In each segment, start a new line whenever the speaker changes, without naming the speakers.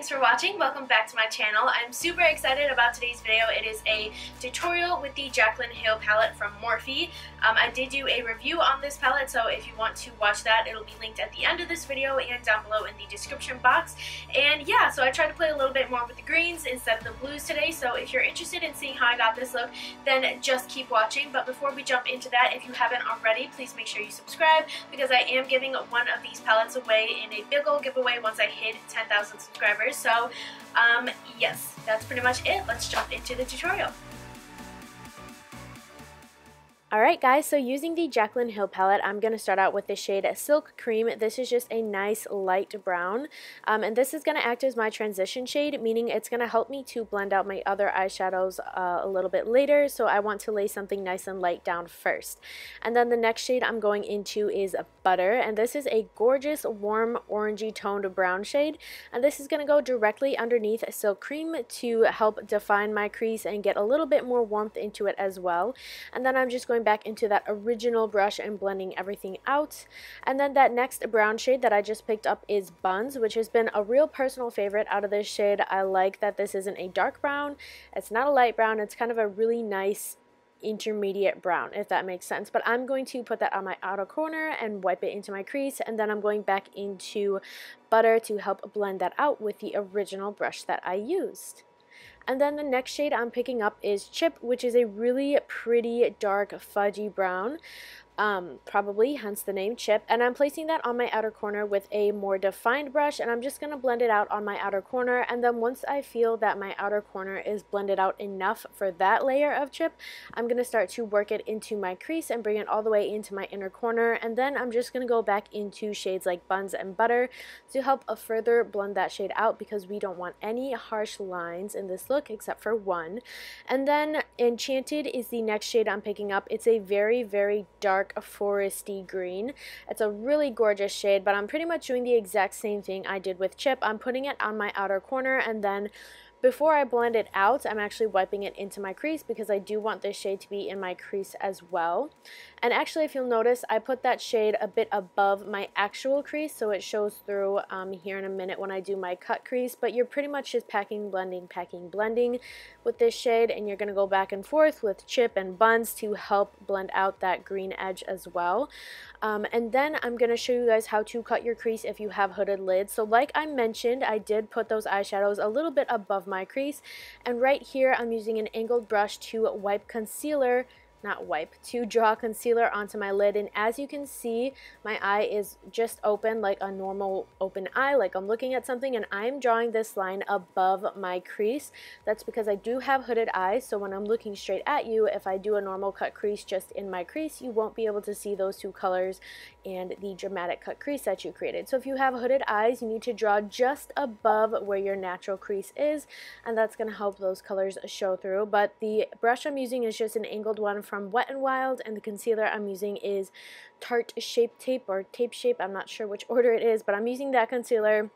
thanks for watching. Welcome back to my channel. I'm super excited about today's video. It is a tutorial with the Jaclyn Hill palette from Morphe. I did do a review on this palette, so if you want to watch that, it'll be linked at the end of this video and down below in the description box. And yeah, so I tried to play a little bit more with the greens instead of the blues today, so if you're interested in seeing how I got this look, then just keep watching. But before we jump into that, if you haven't already, please make sure you subscribe, because I am giving one of these palettes away in a big ol' giveaway once I hit 10,000 subscribers. So yes, that's pretty much it. Let's jump into the tutorial. Alright guys, so using the Jaclyn Hill palette, I'm going to start out with the shade Silk Cream. This is just a nice light brown, and this is going to act as my transition shade, meaning it's going to help me to blend out my other eyeshadows a little bit later, so I want to lay something nice and light down first. And then the next shade I'm going into is Butter, and this is a gorgeous warm orangey toned brown shade, and this is going to go directly underneath Silk Cream to help define my crease and get a little bit more warmth into it as well. And then I'm just going back into that original brush and blending everything out. And then that next brown shade that I just picked up is Buns, which has been a real personal favorite out of this shade. I like that this isn't a dark brown, it's not a light brown, it's kind of a really nice intermediate brown, if that makes sense. But I'm going to put that on my outer corner and wipe it into my crease, and then I'm going back into Butter to help blend that out with the original brush that I used. And then the next shade I'm picking up is Chip, which is a really pretty dark fudgy brown. Probably hence the name Chip, and I'm placing that on my outer corner with a more defined brush, and I'm just going to blend it out on my outer corner. And then once I feel that my outer corner is blended out enough for that layer of Chip, I'm going to start to work it into my crease and bring it all the way into my inner corner. And then I'm just going to go back into shades like Buns and Butter to help further blend that shade out, because we don't want any harsh lines in this look except for one. And then Enchanted is the next shade I'm picking up. It's a very, very dark foresty green. It's a really gorgeous shade, but I'm pretty much doing the exact same thing I did with Chip. I'm putting it on my outer corner, and then before I blend it out, I'm actually wiping it into my crease, because I do want this shade to be in my crease as well. And actually, if you'll notice, I put that shade a bit above my actual crease, so it shows through here in a minute when I do my cut crease. But you're pretty much just packing, blending with this shade, and you're going to go back and forth with Chip and Buns to help blend out that green edge as well. And then I'm going to show you guys how to cut your crease if you have hooded lids. So like I mentioned, I did put those eyeshadows a little bit above my crease, and right here I'm using an angled brush to to draw concealer onto my lid. And as you can see, my eye is just open like a normal open eye, like I'm looking at something, and I'm drawing this line above my crease. That's because I do have hooded eyes, so when I'm looking straight at you, if I do a normal cut crease just in my crease, you won't be able to see those two colors and the dramatic cut crease that you created. So if you have hooded eyes, you need to draw just above where your natural crease is, and that's going to help those colors show through. But the brush I'm using is just an angled one from Wet n Wild, and the concealer I'm using is Tarte Shape Tape or Tape Shape. I'm not sure which order it is, but I'm using that concealer.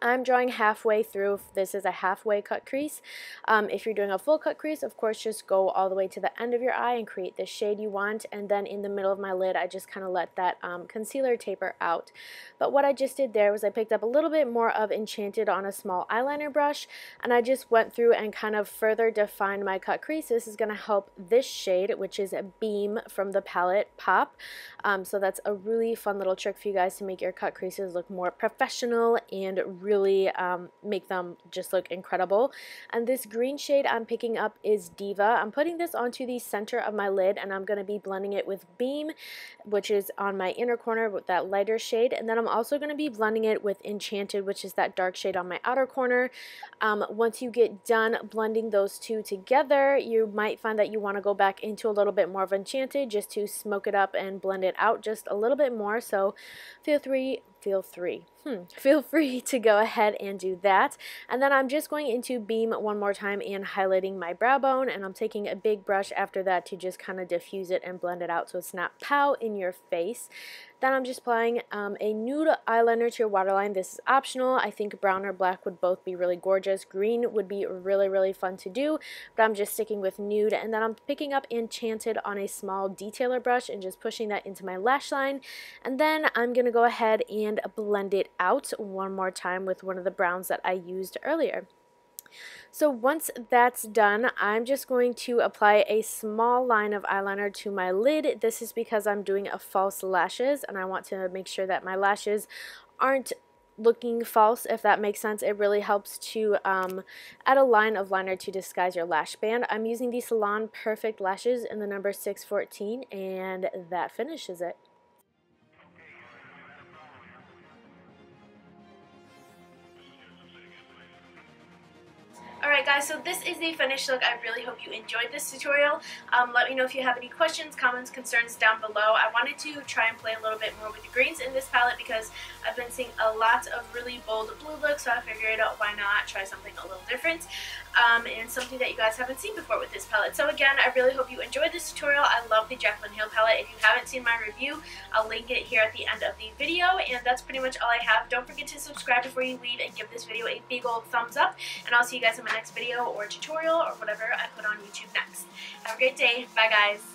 I'm drawing halfway through. This is a halfway cut crease. If you're doing a full cut crease, of course, just go all the way to the end of your eye and create the shade you want. And then in the middle of my lid, I just kind of let that concealer taper out. But what I just did there was I picked up a little bit more of Enchanted on a small eyeliner brush, and I just went through and kind of further defined my cut crease. This is going to help this shade, which is Beam from the palette, pop. So that's a really fun little trick for you guys to make your cut creases look more professional and really make them just look incredible. And this green shade I'm picking up is Diva. I'm putting this onto the center of my lid, and I'm going to be blending it with Beam, which is on my inner corner with that lighter shade. And then I'm also going to be blending it with Enchanted, which is that dark shade on my outer corner. Once you get done blending those two together, you might find that you want to go back into a little bit more of Enchanted just to smoke it up and blend it out just a little bit more. So feel free to go ahead and do that. And then I'm just going into Beam one more time and highlighting my brow bone, and I'm taking a big brush after that to just kind of diffuse it and blend it out so it's not pow in your face. Then I'm just applying a nude eyeliner to your waterline. This is optional. I think brown or black would both be really gorgeous. Green would be really, really fun to do, but I'm just sticking with nude. And then I'm picking up Enchanted on a small detailer brush and just pushing that into my lash line. And then I'm going to go ahead and blend it out one more time with one of the browns that I used earlier. So once that's done, I'm just going to apply a small line of eyeliner to my lid. This is because I'm doing a false lashes and I want to make sure that my lashes aren't looking false, if that makes sense. It really helps to add a line of liner to disguise your lash band. I'm using the Salon Perfect lashes in the number 614, and that finishes it. Alright guys, so this is the finished look. I really hope you enjoyed this tutorial. Let me know if you have any questions, comments, concerns down below. I wanted to try and play a little bit more with the greens in this palette because I've been seeing a lot of really bold blue looks, so I figured why not try something a little different and something that you guys haven't seen before with this palette. So again, I really hope you enjoyed this tutorial. I love the Jaclyn Hill palette. If you haven't seen my review, I'll link it here at the end of the video, and that's pretty much all I have. Don't forget to subscribe before you leave and give this video a big old thumbs up, and I'll see you guys in my next video or tutorial or whatever I put on YouTube next. Have a great day. Bye guys.